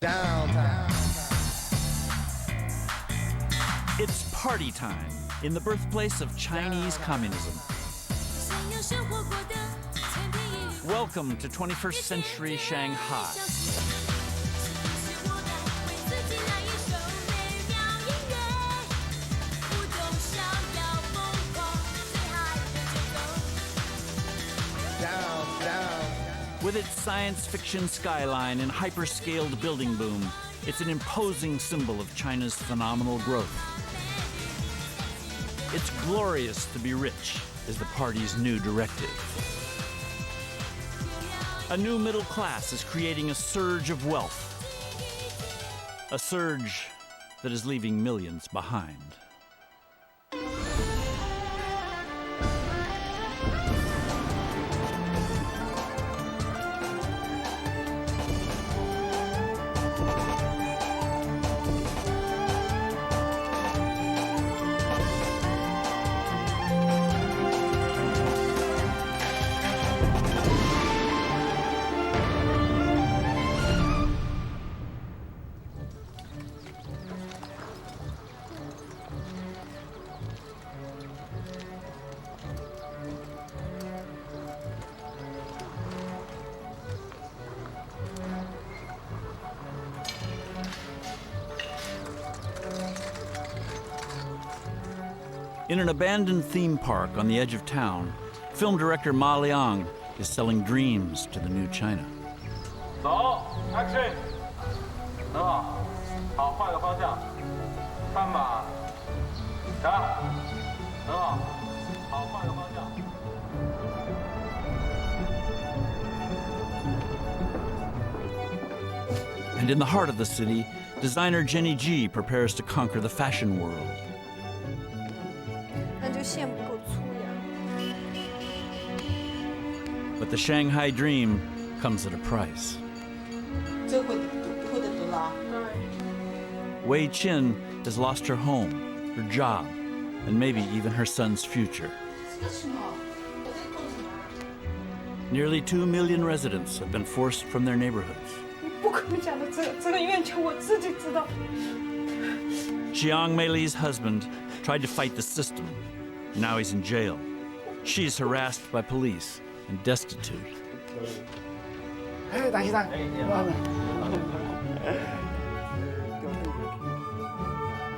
Downtown. It's party time in the birthplace of Chinese communism. Welcome to 21st century Shanghai. With its science fiction skyline and hyper-scaled building boom, it's an imposing symbol of China's phenomenal growth. It's glorious to be rich is the party's new directive. A new middle class is creating a surge of wealth. A surge that is leaving millions behind. In an abandoned theme park on the edge of town, film director Ma Liang is selling dreams to the new China. Action! 很好，好，换个方向，翻马，打，很好，好，换个方向。 And in the heart of the city, designer Jenny Ji prepares to conquer the fashion world. 那就线不够粗呀。 But the Shanghai dream comes at a price. 这会得读了。 Wei Qin has lost her home, her job, and maybe even her son's future. Nearly 2 million residents have been forced from their neighborhoods. 不可能讲的，这个愿求我自己知道。 Jiang Meili's husband tried to fight the system. Now he's in jail. She's harassed by police and destitute.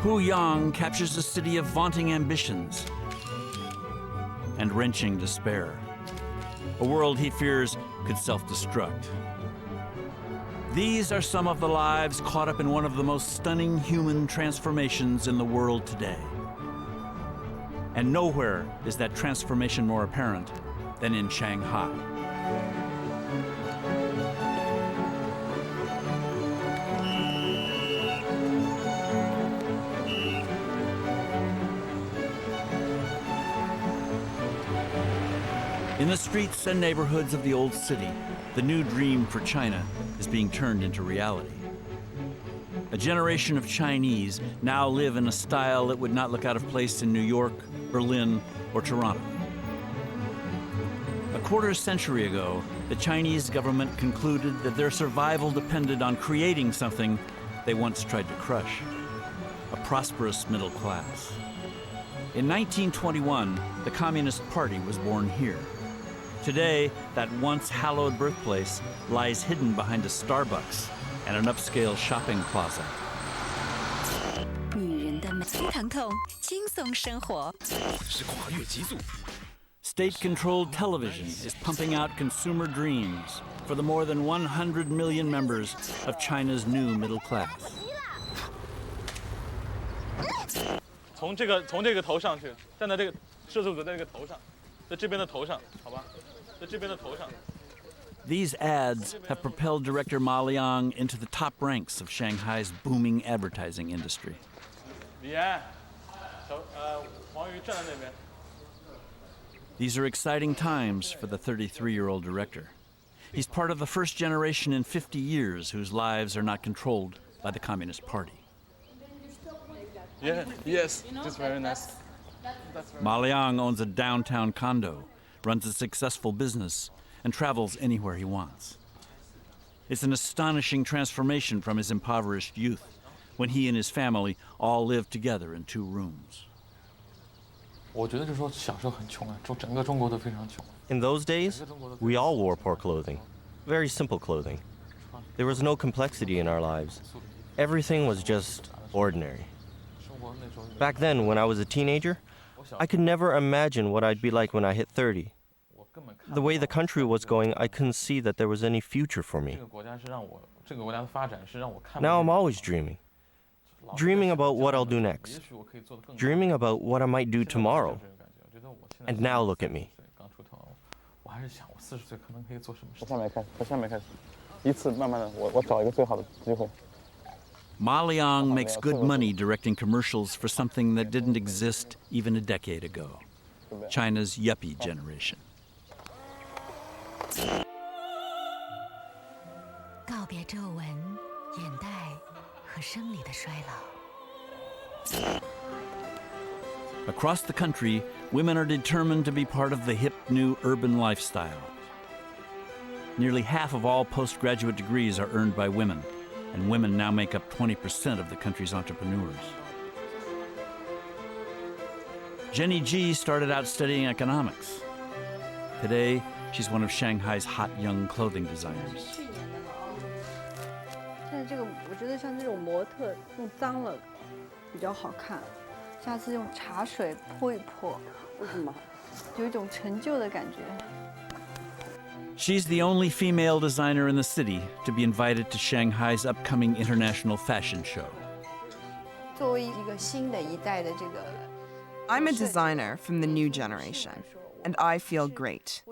Hu Yang captures a city of vaunting ambitions and wrenching despair. A world he fears could self-destruct. These are some of the lives caught up in one of the most stunning human transformations in the world today. And nowhere is that transformation more apparent than in Shanghai. In the streets and neighborhoods of the old city, the new dream for China is being turned into reality. A generation of Chinese now live in a style that would not look out of place in New York, Berlin, or Toronto. A quarter century ago, the Chinese government concluded that their survival depended on creating something they once tried to crush: a prosperous middle class. In 1921, the Communist Party was born here. Today, that once hallowed birthplace lies hidden behind a Starbucks and an upscale shopping plaza. 女人的美，疼痛，轻松生活。是跨越极速。 State-controlled television is pumping out consumer dreams for the more than 100 million members of China's new middle class. 从这个头上去，站在这个摄像组在这个头上，在这边的头上，好吧，在这边的头上。 These ads have propelled director Ma Liang into the top ranks of Shanghai's booming advertising industry. 李岩，黄鱼站在那边。 These are exciting times for the 33-year-old director. He's part of the first generation in 50 years whose lives are not controlled by the Communist Party. Yeah, yes, that's very nice. Ma Liang owns a downtown condo, runs a successful business, and travels anywhere he wants. It's an astonishing transformation from his impoverished youth, when he and his family all lived together in 2 rooms. 我觉得就是说小时候很穷啊，整个中国都非常穷。 In those days, we all wore poor clothing, very simple clothing. There was no complexity in our lives. Everything was just ordinary. Back then, when I was a teenager, I could never imagine what I'd be like when I hit 30. The way the country was going, I couldn't see that there was any future for me. Now I'm always dreaming. Dreaming about what I'll do next. Dreaming about what I might do tomorrow. And now look at me. 从下面开始，一次慢慢的，我找一个最好的机会。 Ma Liang makes good money directing commercials for something that didn't exist even a decade ago, China's yuppie generation. 告别皱纹、眼袋和生理的衰老。 Across the country, women are determined to be part of the hip new urban lifestyle. Nearly half of all postgraduate degrees are earned by women, and women now make up 20% of the country's entrepreneurs. Jenny Ji started out studying economics. Today, she's one of Shanghai's hot young clothing designers. 现在这个我觉得像这种模特弄脏了比较好看，下次用茶水泼一泼，为什么？有一种成就的感觉。 She's the only female designer in the city to be invited to Shanghai's upcoming international fashion show. 作为一个新的一代的这个 I'm a designer from the new generation, and I feel great.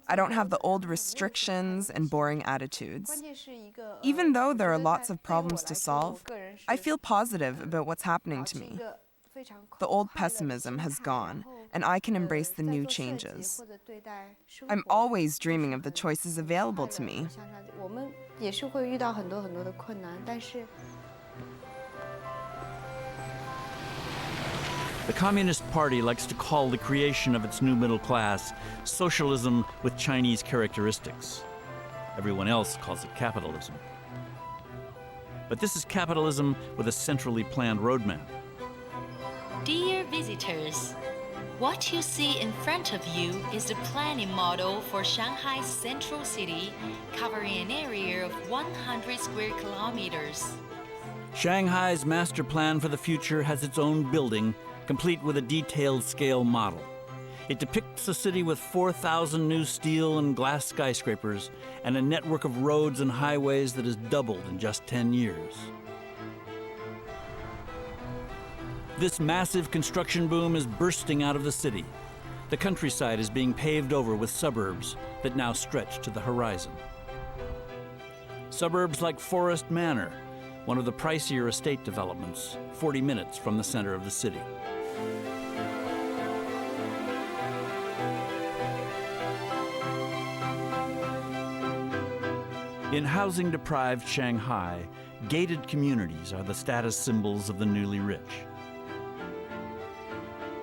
I don't have the old restrictions and boring attitudes. Even though there are lots of problems to solve, I feel positive about what's happening to me. The old pessimism has gone, and I can embrace the new changes. I'm always dreaming of the choices available to me. 我们也是会遇到很多很多的困难，但是 The Communist Party likes to call the creation of its new middle class socialism with Chinese characteristics. Everyone else calls it capitalism. But this is capitalism with a centrally planned roadmap. Dear visitors, what you see in front of you is the planning model for Shanghai's central city, covering an area of 100 square kilometers. Shanghai's master plan for the future has its own building, complete with a detailed scale model. It depicts a city with 4,000 new steel and glass skyscrapers and a network of roads and highways that has doubled in just 10 years. This massive construction boom is bursting out of the city. The countryside is being paved over with suburbs that now stretch to the horizon. Suburbs like Forest Manor, one of the pricier estate developments, 40 minutes from the center of the city. In housing-deprived Shanghai, gated communities are the status symbols of the newly rich.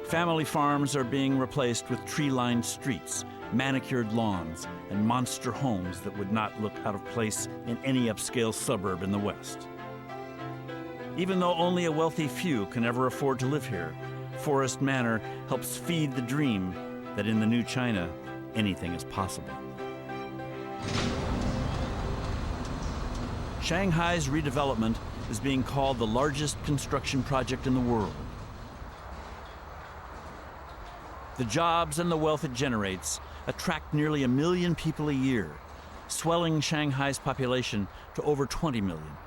Family farms are being replaced with tree-lined streets, manicured lawns, and monster homes that would not look out of place in any upscale suburb in the West. Even though only a wealthy few can ever afford to live here, Forest Manor helps feed the dream that in the new China, anything is possible. Shanghai's redevelopment is being called the largest construction project in the world. The jobs and the wealth it generates attract nearly 1 million people a year, swelling Shanghai's population to over 20 million.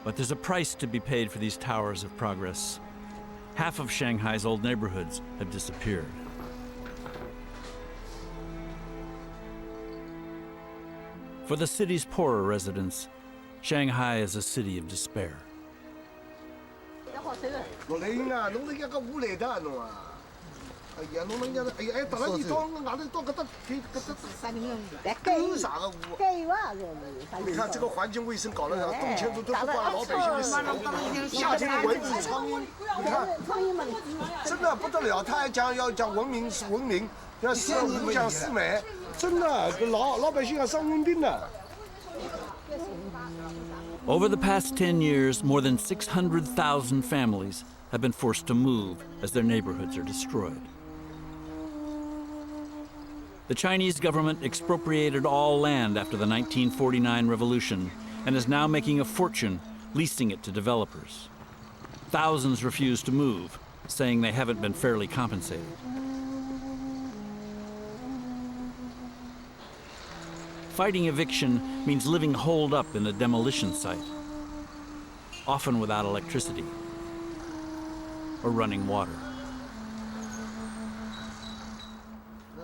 But there's a price to be paid for these towers of progress. Half of Shanghai's old neighborhoods have disappeared. For the city's poorer residents, Shanghai is a city of despair. Over the past 10 years, more than 600,000 families have been forced to move as their neighborhoods are destroyed. The Chinese government expropriated all land after the 1949 revolution and is now making a fortune leasing it to developers. Thousands refuse to move, saying they haven't been fairly compensated. Fighting eviction means living holed up in a demolition site, often without electricity or running water.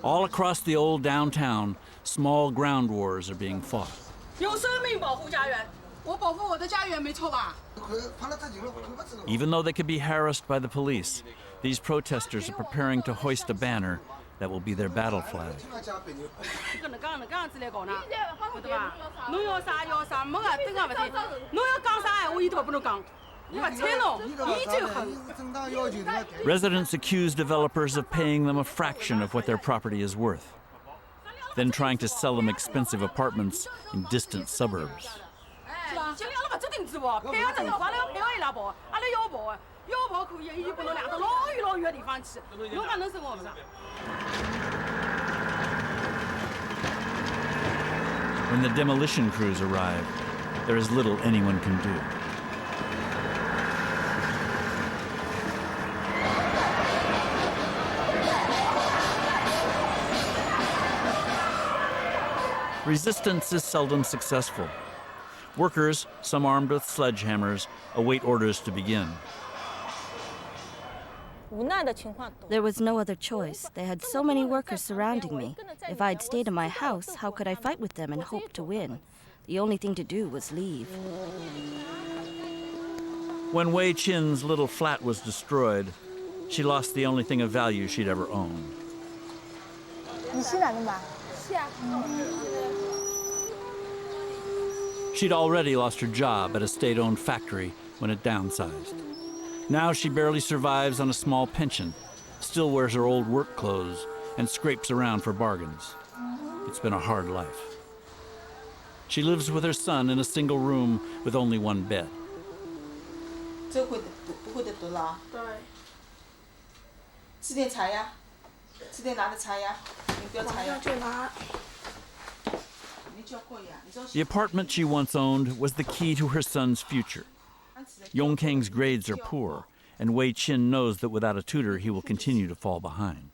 All across the old downtown, small ground wars are being fought. Even though they could be harassed by the police, these protesters are preparing to hoist a banner that will be their battle flag. Residents accuse developers of paying them a fraction of what their property is worth, then trying to sell them expensive apartments in distant suburbs. When the demolition crews arrive, there is little anyone can do. Resistance is seldom successful. Workers, some armed with sledgehammers, await orders to begin. There was no other choice. They had so many workers surrounding me. If I'd stayed in my house, how could I fight with them and hope to win? The only thing to do was leave. When Wei Qin's little flat was destroyed, she lost the only thing of value she'd ever owned. She'd already lost her job at a state-owned factory when it downsized. Now she barely survives on a small pension, still wears her old work clothes, and scrapes around for bargains. It's been a hard life. She lives with her son in a single room with only one bed. The apartment she once owned was the key to her son's future. Yongkang's grades are poor, and Wei Qin knows that without a tutor, he will continue to fall behind.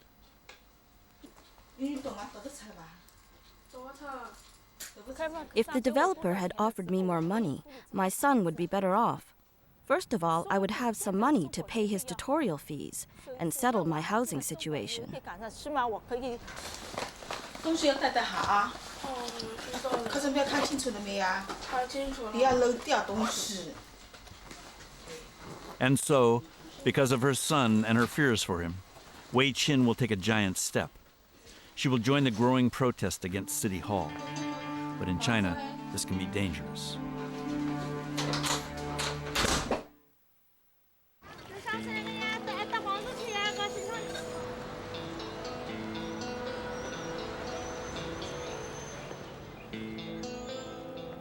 If the developer had offered me more money, my son would be better off. First of all, I would have some money to pay his tutorial fees and settle my housing situation. And so, because of her son and her fears for him, Wei Qin will take a giant step. She will join the growing protest against City Hall. But in China, this can be dangerous.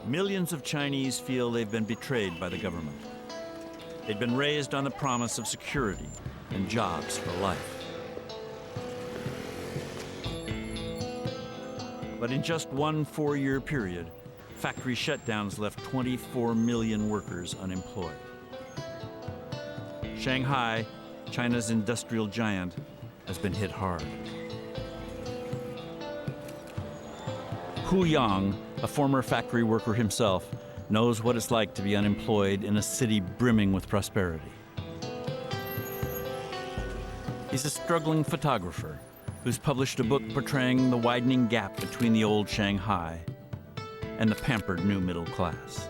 Millions of Chinese feel they've been betrayed by the government. They'd been raised on the promise of security and jobs for life. But in just one 4-year period, factory shutdowns left 24 million workers unemployed. Shanghai, China's industrial giant, has been hit hard. Hu Yang, a former factory worker himself, knows what it's like to be unemployed in a city brimming with prosperity. He's a struggling photographer who's published a book portraying the widening gap between the old Shanghai and the pampered new middle class.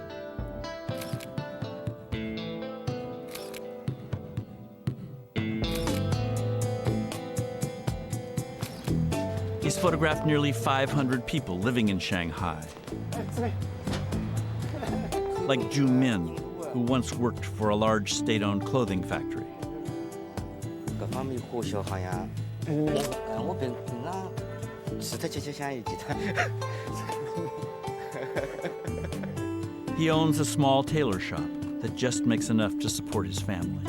He's photographed nearly 500 people living in Shanghai. Like Ju Min, who once worked for a large state-owned clothing factory. He owns a small tailor shop that just makes enough to support his family.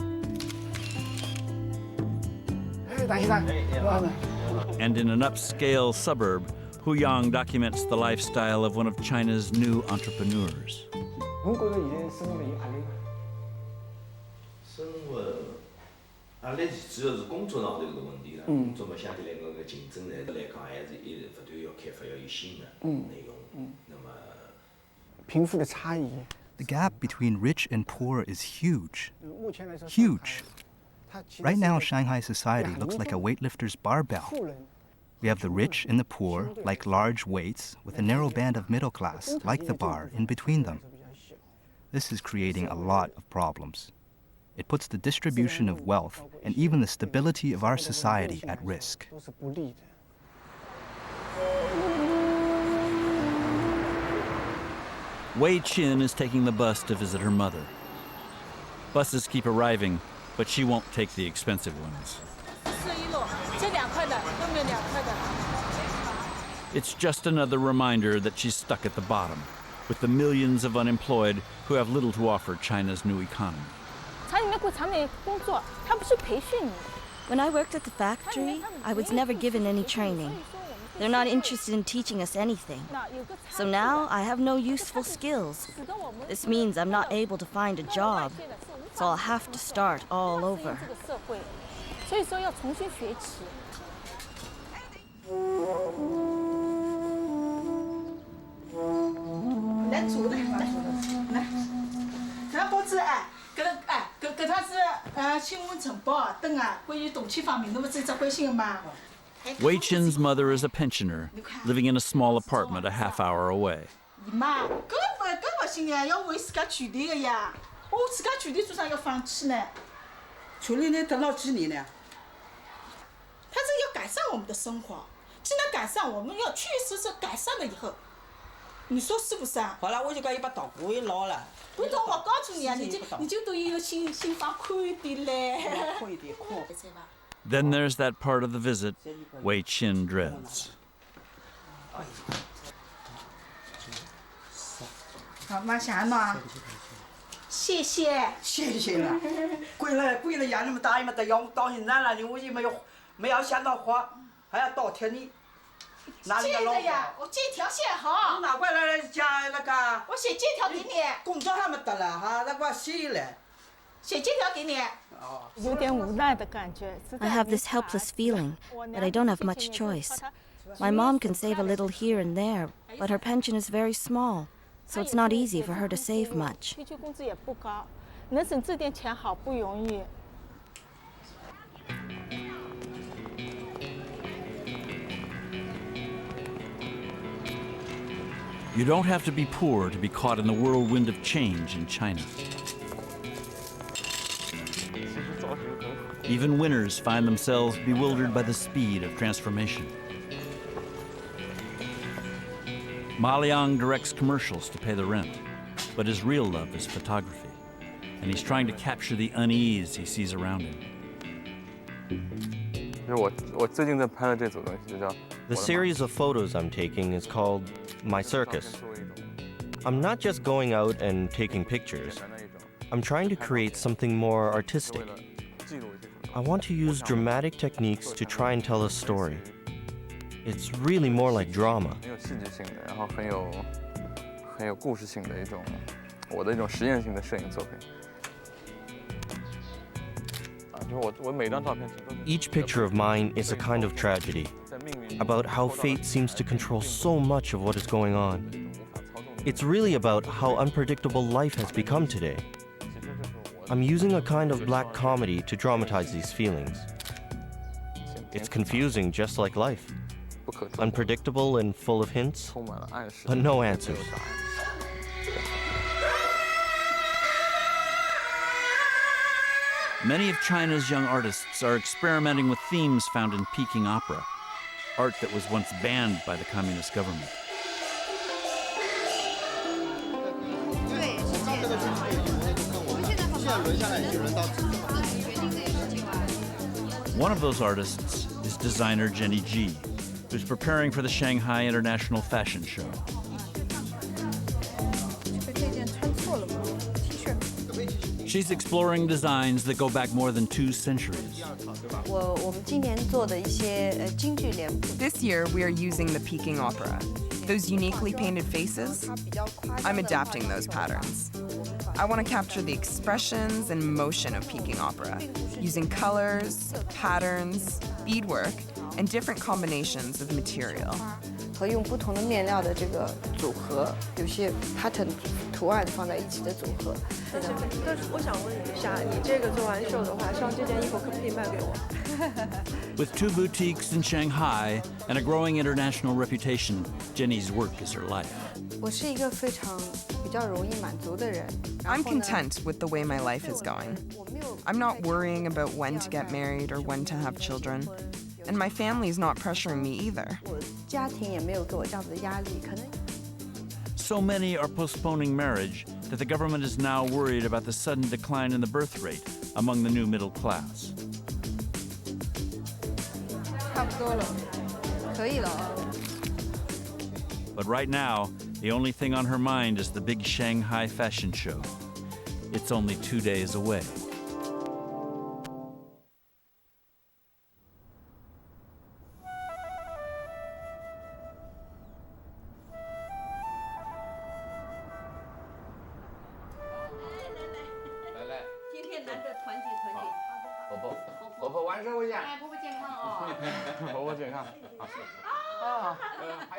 And in an upscale suburb, Hu Yang documents the lifestyle of one of China's new entrepreneurs. The gap between rich and poor is huge. Huge. Right now, Shanghai society looks like a weightlifter's barbell. We have the rich and the poor, like large weights, with a narrow band of middle class, like the bar, in between them. This is creating a lot of problems. It puts the distribution of wealth and even the stability of our society at risk. Wei Qin is taking the bus to visit her mother. Buses keep arriving, but she won't take the expensive ones. It's just another reminder that she's stuck at the bottom, with the millions of unemployed who have little to offer China's new economy. When I worked at the factory, I was never given any training. They're not interested in teaching us anything. So now I have no useful skills. This means I'm not able to find a job, so I'll have to start all over. Wei Qin's mother is a pensioner, living in a small apartment a half-hour away. Then there's that part of the visit Wei Qin dreads. I have this helpless feeling that I don't have much choice. My mom can save a little here and there, but her pension is very small, so it's not easy for her to save much. You don't have to be poor to be caught in the whirlwind of change in China. Even winners find themselves bewildered by the speed of transformation. Ma Liang directs commercials to pay the rent, but his real love is photography, and he's trying to capture the unease he sees around him. The series of photos I'm taking is called My Circus. I'm not just going out and taking pictures. I'm trying to create something more artistic. I want to use dramatic techniques to try and tell a story. It's really more like drama. Each picture of mine is a kind of tragedy, about how fate seems to control so much of what is going on. It's really about how unpredictable life has become today. I'm using a kind of black comedy to dramatize these feelings. It's confusing just like life. Unpredictable and full of hints, but no answers. Many of China's young artists are experimenting with themes found in Peking opera. art that was once banned by the communist government. One of those artists is designer Jenny G, who's preparing for the Shanghai International Fashion Show. She's exploring designs that go back more than 2 centuries. This year, we are using the Peking opera. Those uniquely painted faces, I'm adapting those patterns. I want to capture the expressions and motion of Peking opera, using colors, patterns, beadwork, and different combinations of material. 和用不同的面料的这个组合，有些 pattern 图案放在一起的组合。但是我想问一下，你这个做完秀的话，像这件衣服可不可以卖给我？ With 2 boutiques in Shanghai and a growing international reputation, Jenny's work is her life. 我是一个非常比较容易满足的人。 I'm content with the way my life is going. I'm not worrying about when to get married or when to have children. And my family is not pressuring me either. 家庭也没有给我这样子的压力，可能。 So many are postponing marriage that the government is now worried about the sudden decline in the birth rate among the new middle class. 差不多了，可以了。 But right now, the only thing on her mind is the big Shanghai fashion show. It's only 2 days away.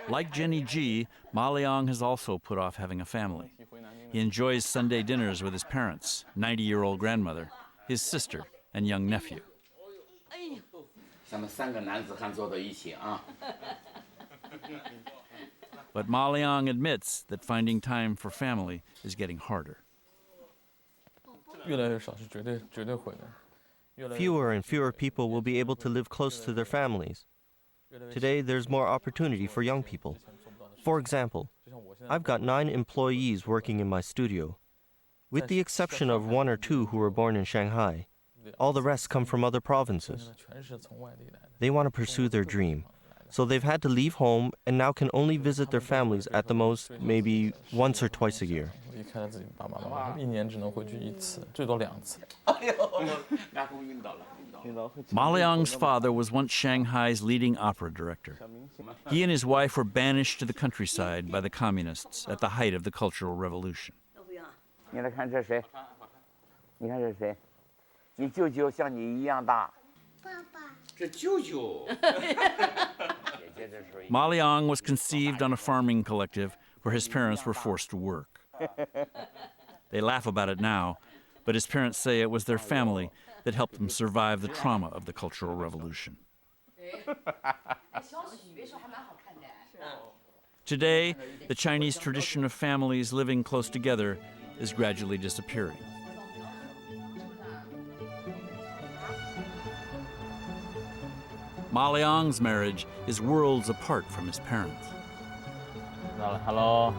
Like Jenny G, Ma Liang has also put off having a family. He enjoys Sunday dinners with his parents, 90-year-old grandmother, his sister, and young nephew. But Ma Liang admits that finding time for family is getting harder. Fewer and fewer people will be able to live close to their families. Today, there's more opportunity for young people. For example, I've got 9 employees working in my studio. With the exception of 1 or 2 who were born in Shanghai, all the rest come from other provinces. They want to pursue their dream, so they've had to leave home and now can only visit their families at the most, maybe once or twice a year. Ma Liang's father was once Shanghai's leading opera director. He and his wife were banished to the countryside by the communists at the height of the Cultural Revolution. Ma Liang was conceived on a farming collective where his parents were forced to work. They laugh about it now, but his parents say it was their family that helped them survive the trauma of the Cultural Revolution. Today, the Chinese tradition of families living close together is gradually disappearing. Ma Liang's marriage is worlds apart from his parents. Hello.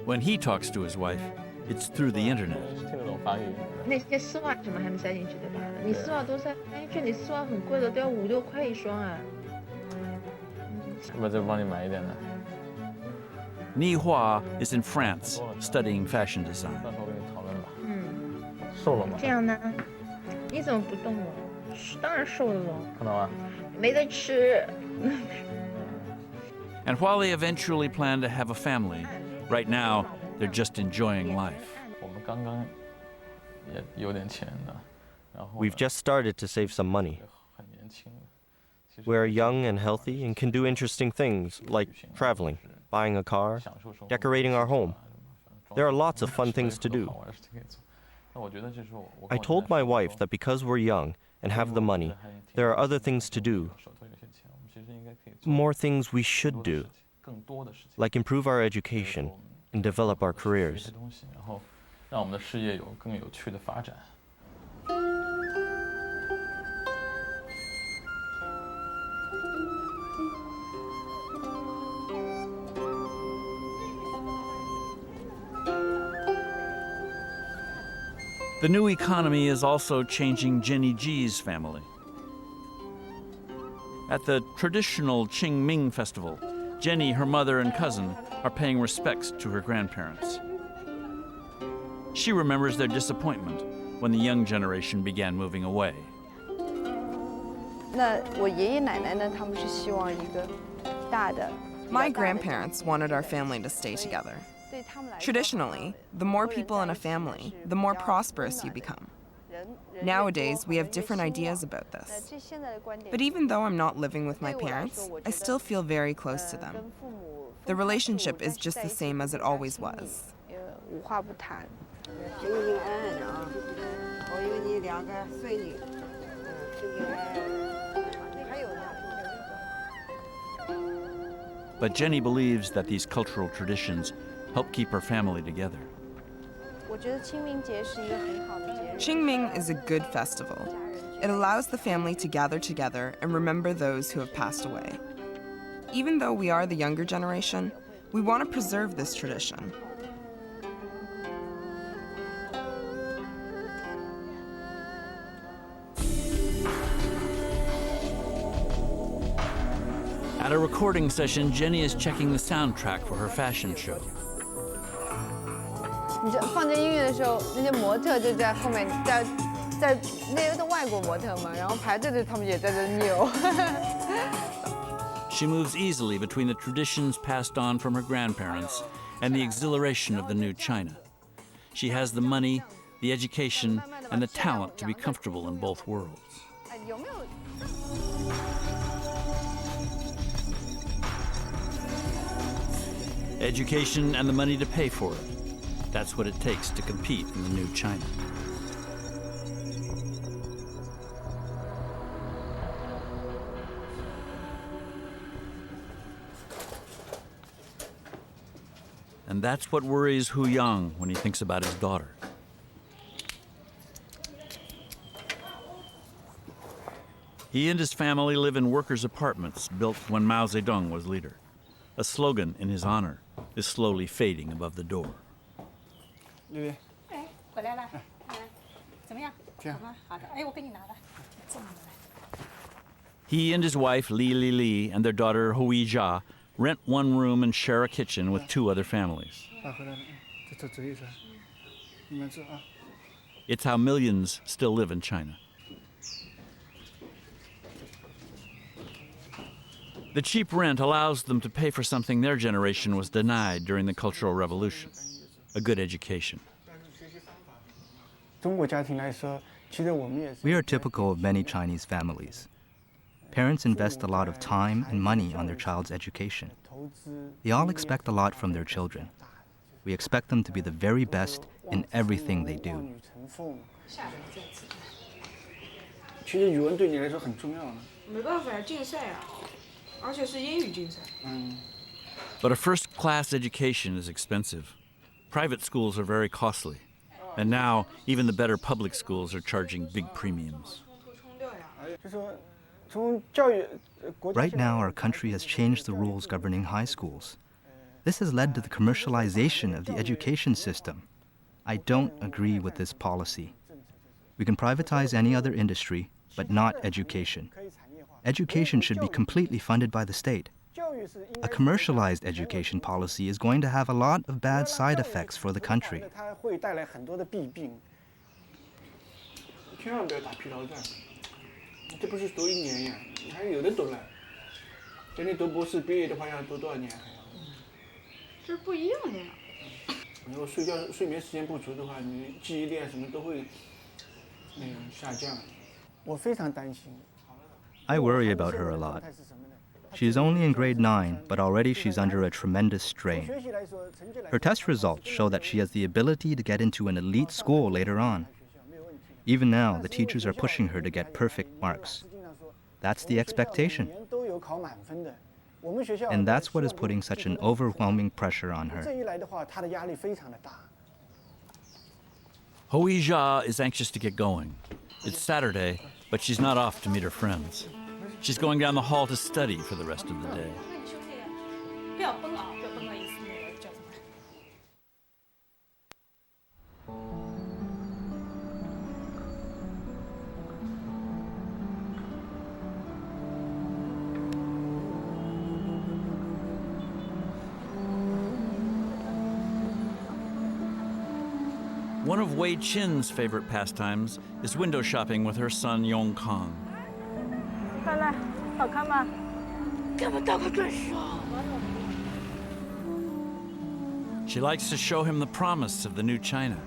When he talks to his wife, it's through the internet. Ni Hua is in France studying fashion design. And while they eventually plan to have a family, right now they're just enjoying life. We've just started to save some money. We're young and healthy and can do interesting things like traveling, buying a car, decorating our home. There are lots of fun things to do. I told my wife that because we're young and have the money, there are other things to do. More things we should do, like improve our education and develop our careers. The new economy is also changing Jenny Ji's family. At the traditional Qingming festival, Jenny, her mother, and cousin are paying respects to her grandparents. She remembers their disappointment when the young generation began moving away. My grandparents wanted our family to stay together. Traditionally, the more people in a family, the more prosperous you become. Nowadays, we have different ideas about this. But even though I'm not living with my parents, I still feel very close to them. The relationship is just the same as it always was. But Jenny believes that these cultural traditions help keep her family together. Qingming is a good festival. It allows the family to gather together and remember those who have passed away. Even though we are the younger generation, we want to preserve this tradition. At a recording session, Jenny is checking the soundtrack for her fashion show. 你就放这音乐的时候，那些模特就在后面，那些都外国模特嘛，然后排队的他们也在这扭。She moves easily between the traditions passed on from her grandparents and the exhilaration of the new China. She has the money, the education, and the talent to be comfortable in both worlds. Education and the money to pay for it. That's what it takes to compete in the new China. And that's what worries Hu Yang when he thinks about his daughter. He and his family live in workers' apartments built when Mao Zedong was leader. A slogan in his honor is slowly fading above the door. He and his wife Li Li and their daughter Hui Jia rent one room and share a kitchen with two other families. It's how millions still live in China. The cheap rent allows them to pay for something their generation was denied during the Cultural Revolution, a good education. We are typical of many Chinese families. Parents invest a lot of time and money on their child's education. They all expect a lot from their children. We expect them to be the very best in everything they do. But a first-class education is expensive. Private schools are very costly. And now, even the better public schools are charging big premiums. Right now, our country has changed the rules governing high schools. This has led to the commercialization of the education system. I don't agree with this policy. We can privatize any other industry, but not education. Education should be completely funded by the state. A commercialized education policy is going to have a lot of bad side effects for the country. I worry about her a lot. She is only in grade 9, but already she's under a tremendous strain. Her test results show that she has the ability to get into an elite school later on. Even now, the teachers are pushing her to get perfect marks. That's the expectation. And that's what is putting such an overwhelming pressure on her. Hui Jia is anxious to get going. It's Saturday, but she's not off to meet her friends. She's going down the hall to study for the rest of the day. One of Wei Qin's favorite pastimes is window shopping with her son Yong Kong. She likes to show him the promise of the new China.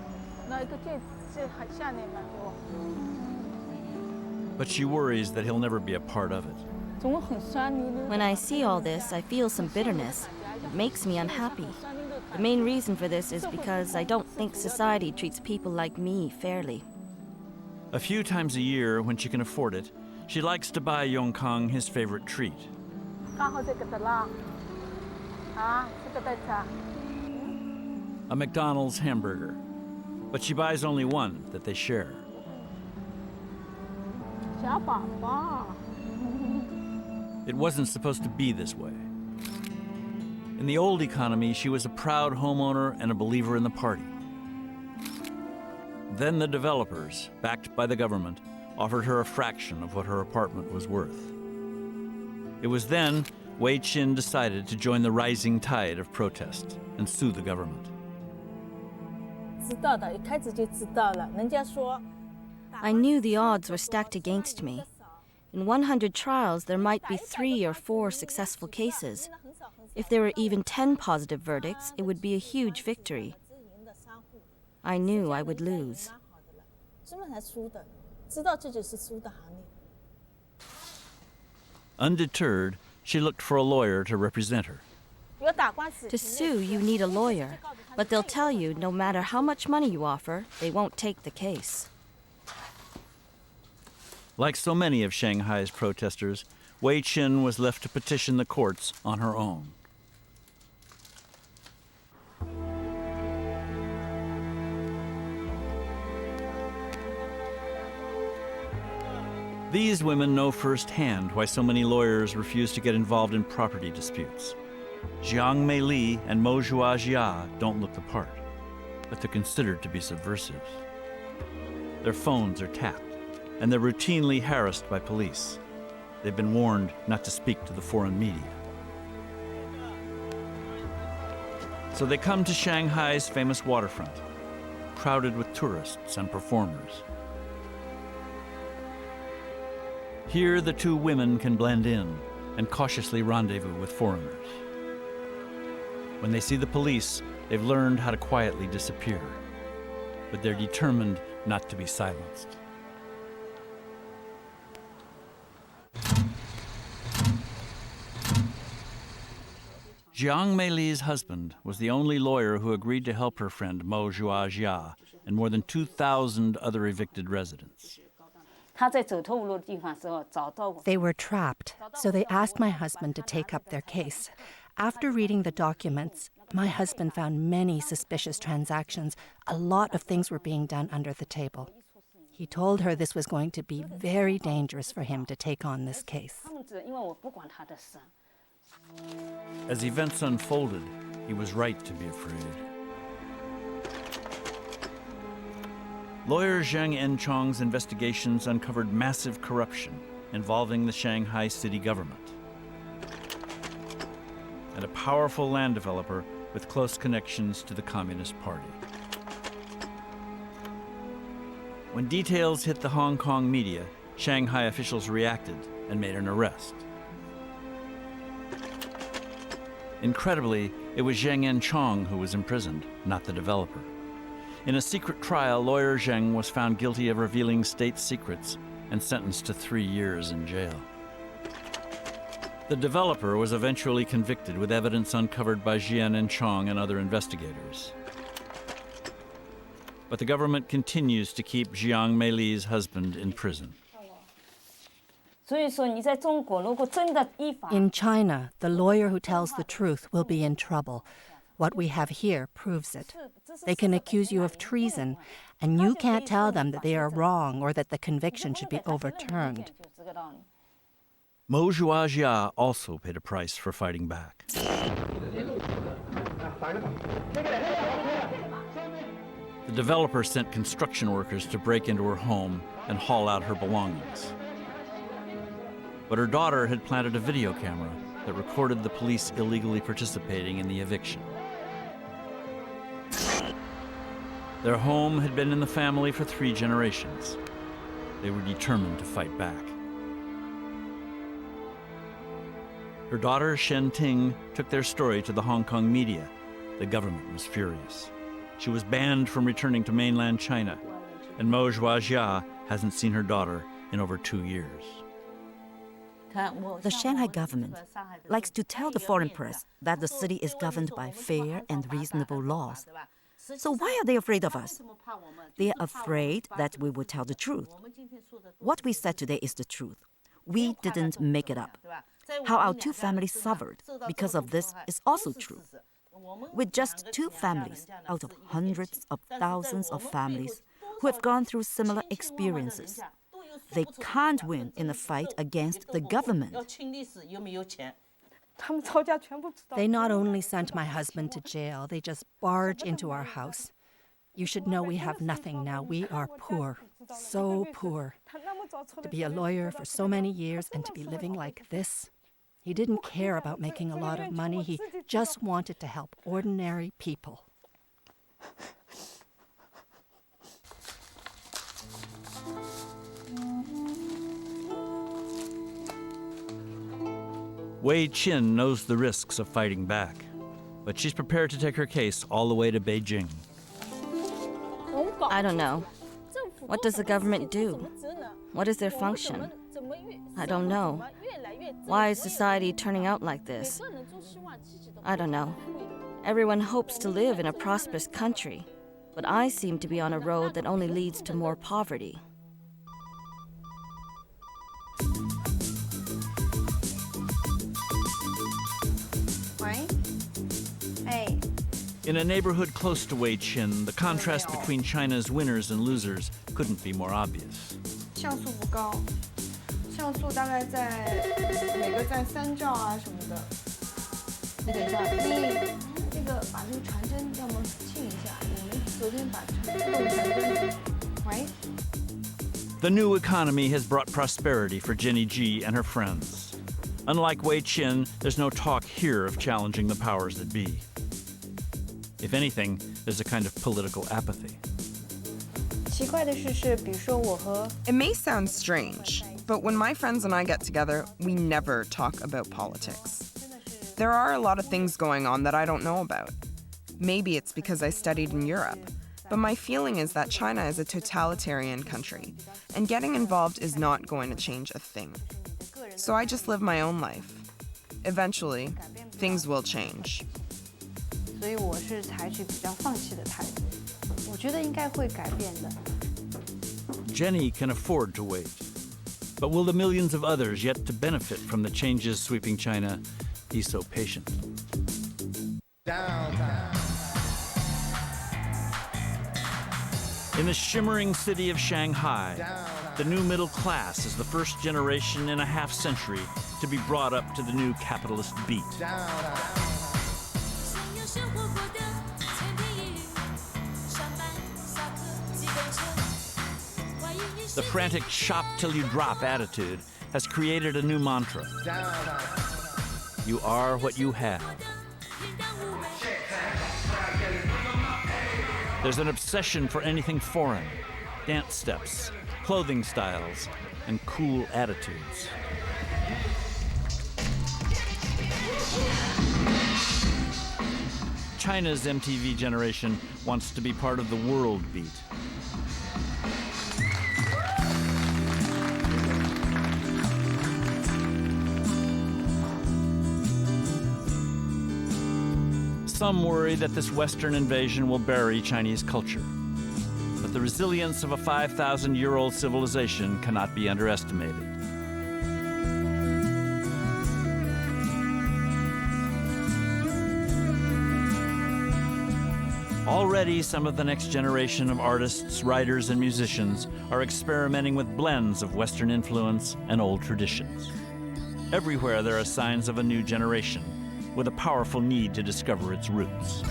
But she worries that he'll never be a part of it. When I see all this, I feel some bitterness. It makes me unhappy. The main reason for this is because I don't think society treats people like me fairly. A few times a year, when she can afford it, she likes to buy Yong Kong his favorite treat. A McDonald's hamburger. But she buys only one that they share. It wasn't supposed to be this way. In the old economy, she was a proud homeowner and a believer in the party. Then the developers, backed by the government, offered her a fraction of what her apartment was worth. It was then Wei Qin decided to join the rising tide of protest and sue the government. I knew the odds were stacked against me. In 100 trials, there might be 3 or 4 successful cases. If there were even 10 positive verdicts, it would be a huge victory. I knew I would lose. Undeterred, she looked for a lawyer to represent her. To sue, you need a lawyer, but they'll tell you no matter how much money you offer, they won't take the case. Like so many of Shanghai's protesters, Wei Qin was left to petition the courts on her own. These women know firsthand why so many lawyers refuse to get involved in property disputes. Jiang Meili and Mo Zhuajia don't look the part, but they're considered to be subversive. Their phones are tapped, and they're routinely harassed by police. They've been warned not to speak to the foreign media. So they come to Shanghai's famous waterfront, crowded with tourists and performers. Here, the two women can blend in and cautiously rendezvous with foreigners. When they see the police, they've learned how to quietly disappear, but they're determined not to be silenced. Jiang Meili's husband was the only lawyer who agreed to help her friend Mo Zhuajia and more than 2,000 other evicted residents. They were trapped, so they asked my husband to take up their case. After reading the documents, my husband found many suspicious transactions. A lot of things were being done under the table. He told her this was going to be very dangerous for him to take on this case. As events unfolded, he was right to be afraid. Lawyer Zhang Enchong's investigations uncovered massive corruption involving the Shanghai city government and a powerful land developer with close connections to the Communist Party. When details hit the Hong Kong media, Shanghai officials reacted and made an arrest. Incredibly, it was Zhang Enchong who was imprisoned, not the developer. In a secret trial, lawyer Zheng was found guilty of revealing state secrets and sentenced to 3 years in jail. The developer was eventually convicted with evidence uncovered by Jian Enchong and other investigators. But the government continues to keep Jiang Meili's husband in prison. In China, the lawyer who tells the truth will be in trouble. What we have here proves it. They can accuse you of treason, and you can't tell them that they are wrong or that the conviction should be overturned. Mo Zhuajia also paid a price for fighting back. The developer sent construction workers to break into her home and haul out her belongings. But her daughter had planted a video camera that recorded the police illegally participating in the eviction. Their home had been in the family for 3 generations. They were determined to fight back. Her daughter, Shen Ting, took their story to the Hong Kong media. The government was furious. She was banned from returning to mainland China, and Mo Zhuajia hasn't seen her daughter in over 2 years. The Shanghai government likes to tell the foreign press that the city is governed by fair and reasonable laws. So why are they afraid of us? They are afraid that we will tell the truth. What we said today is the truth. We didn't make it up. How our 2 families suffered because of this is also true. With just 2 families out of hundreds of thousands of families who have gone through similar experiences, they can't win in a fight against the government. They not only sent my husband to jail, they just barged into our house. You should know we have nothing now. We are poor, so poor. To be a lawyer for so many years and to be living like this. He didn't care about making a lot of money. He just wanted to help ordinary people. Wei Qin knows the risks of fighting back, but she's prepared to take her case all the way to Beijing. I don't know. What does the government do? What is their function? I don't know. Why is society turning out like this? I don't know. Everyone hopes to live in a prosperous country, but I seem to be on a road that only leads to more poverty. In a neighborhood close to Wei Qin, the contrast between China's winners and losers couldn't be more obvious. 像素大概在每个在3兆啊什么的。你等一下，你这个把这个传真要么清一下，我们昨天把自动传真，喂。The new economy has brought prosperity for Jenny Ji and her friends. Unlike Wei Qin, there's no talk here of challenging the powers that be. If anything, there's a kind of political apathy. 奇怪的事是，比如说我和 It may sound strange, but when my friends and I get together, we never talk about politics. There are a lot of things going on that I don't know about. Maybe it's because I studied in Europe, but my feeling is that China is a totalitarian country, and getting involved is not going to change a thing. So I just live my own life. Eventually, things will change. 所以我是采取比较放弃的态度。我觉得应该会改变的。 Jenny can afford to wait. But will the millions of others yet to benefit from the changes sweeping China be so patient? In the shimmering city of Shanghai, the new middle class is the first generation in a half-century to be brought up to the new capitalist beat. The frantic shop till you drop attitude has created a new mantra. You are what you have. There's an obsession for anything foreign, dance steps, clothing styles, and cool attitudes. China's MTV generation wants to be part of the world beat. Some worry that this Western invasion will bury Chinese culture. But the resilience of a 5,000-year-old civilization cannot be underestimated. Already, some of the next generation of artists, writers, and musicians are experimenting with blends of Western influence and old traditions. Everywhere there are signs of a new generation, with a powerful need to discover its roots.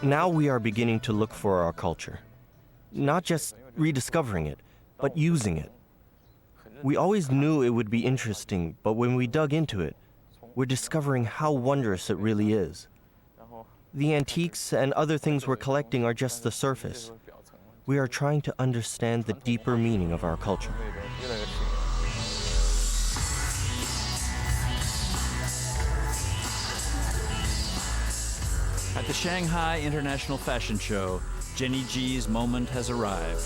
Now we are beginning to look for our culture. not just rediscovering it, but using it. We always knew it would be interesting, but when we dug into it, we're discovering how wondrous it really is. The antiques and other things we're collecting are just the surface. We are trying to understand the deeper meaning of our culture. At the Shanghai International Fashion Show, Jenny G's moment has arrived.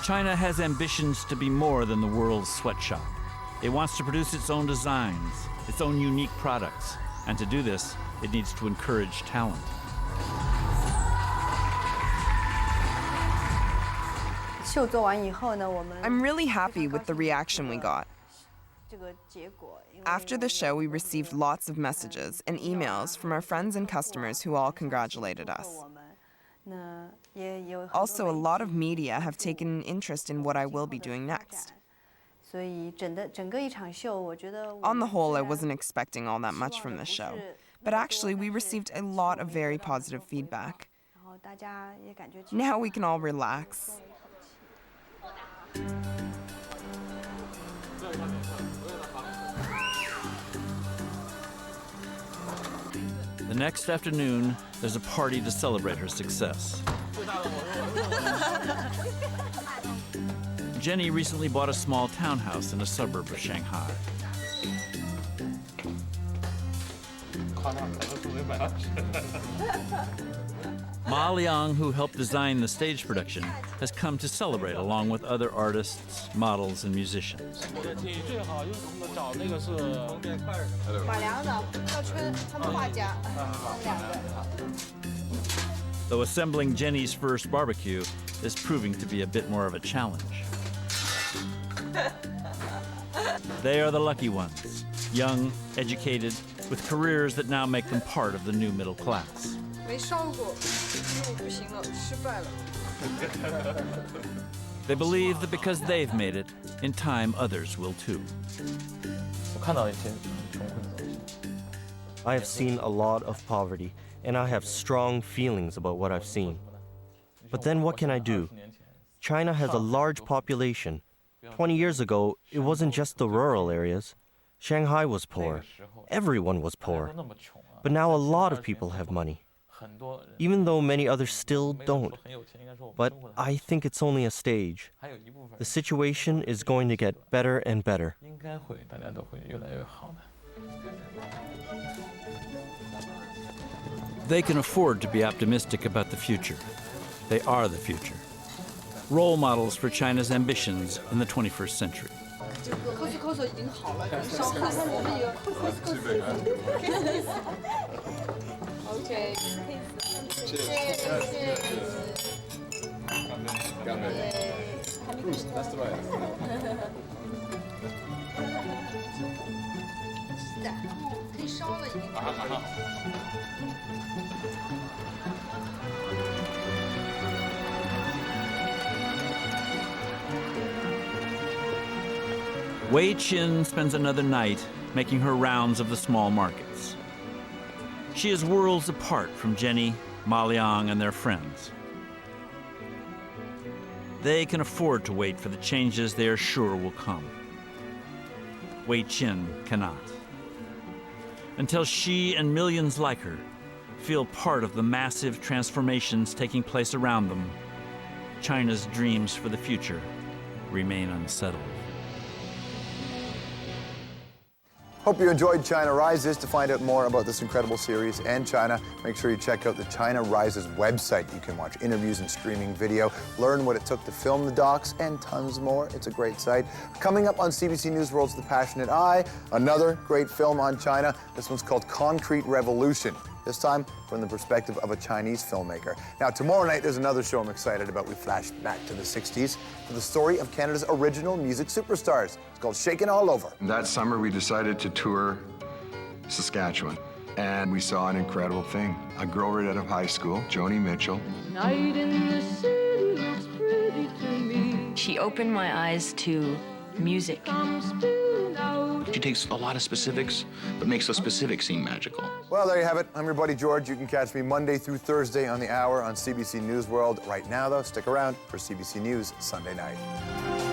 China has ambitions to be more than the world's sweatshop. It wants to produce its own designs, its own unique products, and to do this, it needs to encourage talent. I'm really happy with the reaction we got. After the show, we received lots of messages and emails from our friends and customers who all congratulated us. Also, a lot of media have taken an interest in what I will be doing next. On the whole, I wasn't expecting all that much from this show, but actually we received a lot of very positive feedback. Now we can all relax. The next afternoon, there's a party to celebrate her success. Jenny recently bought a small townhouse in a suburb of Shanghai. Ma Liang, who helped design the stage production, has come to celebrate along with other artists, models, and musicians. Though assembling Jenny's first barbecue is proving to be a bit more of a challenge. They are the lucky ones, young, educated, with careers that now make them part of the new middle class. They believe that because they've made it, in time others will too. I have seen a lot of poverty, and I have strong feelings about what I've seen. But then what can I do? China has a large population. 20 years ago, it wasn't just the rural areas. Shanghai was poor. Everyone was poor. But now a lot of people have money, even though many others still don't. But I think it's only a stage. The situation is going to get better and better. They can afford to be optimistic about the future. They are the future. Role models for China's ambitions in the 21st century. Wei Qin spends another night making her rounds of the small markets. She is worlds apart from Jenny, Ma Liang, and their friends. They can afford to wait for the changes they are sure will come. Wei Qin cannot. Until she and millions like her feel part of the massive transformations taking place around them, China's dreams for the future remain unsettled. Hope you enjoyed China Rises. To find out more about this incredible series and China, make sure you check out the China Rises website. You can watch interviews and streaming video, learn what it took to film the docs, and tons more. It's a great site. Coming up on CBC News World's The Passionate Eye, another great film on China. This one's called Concrete Revolution, this time from the perspective of a Chinese filmmaker. Now, tomorrow night, there's another show I'm excited about. We flash back to the 60s for the story of Canada's original music superstars. It's called Shakin' All Over. That summer, we decided to tour Saskatchewan. and we saw an incredible thing. A girl right out of high school, Joni Mitchell. Night in the city looks pretty to me. She opened my eyes to music. She takes a lot of specifics, but makes the specifics seem magical. Well, there you have it. I'm your buddy George. You can catch me Monday through Thursday on the hour on CBC News World. Right now, though, stick around for CBC News Sunday night.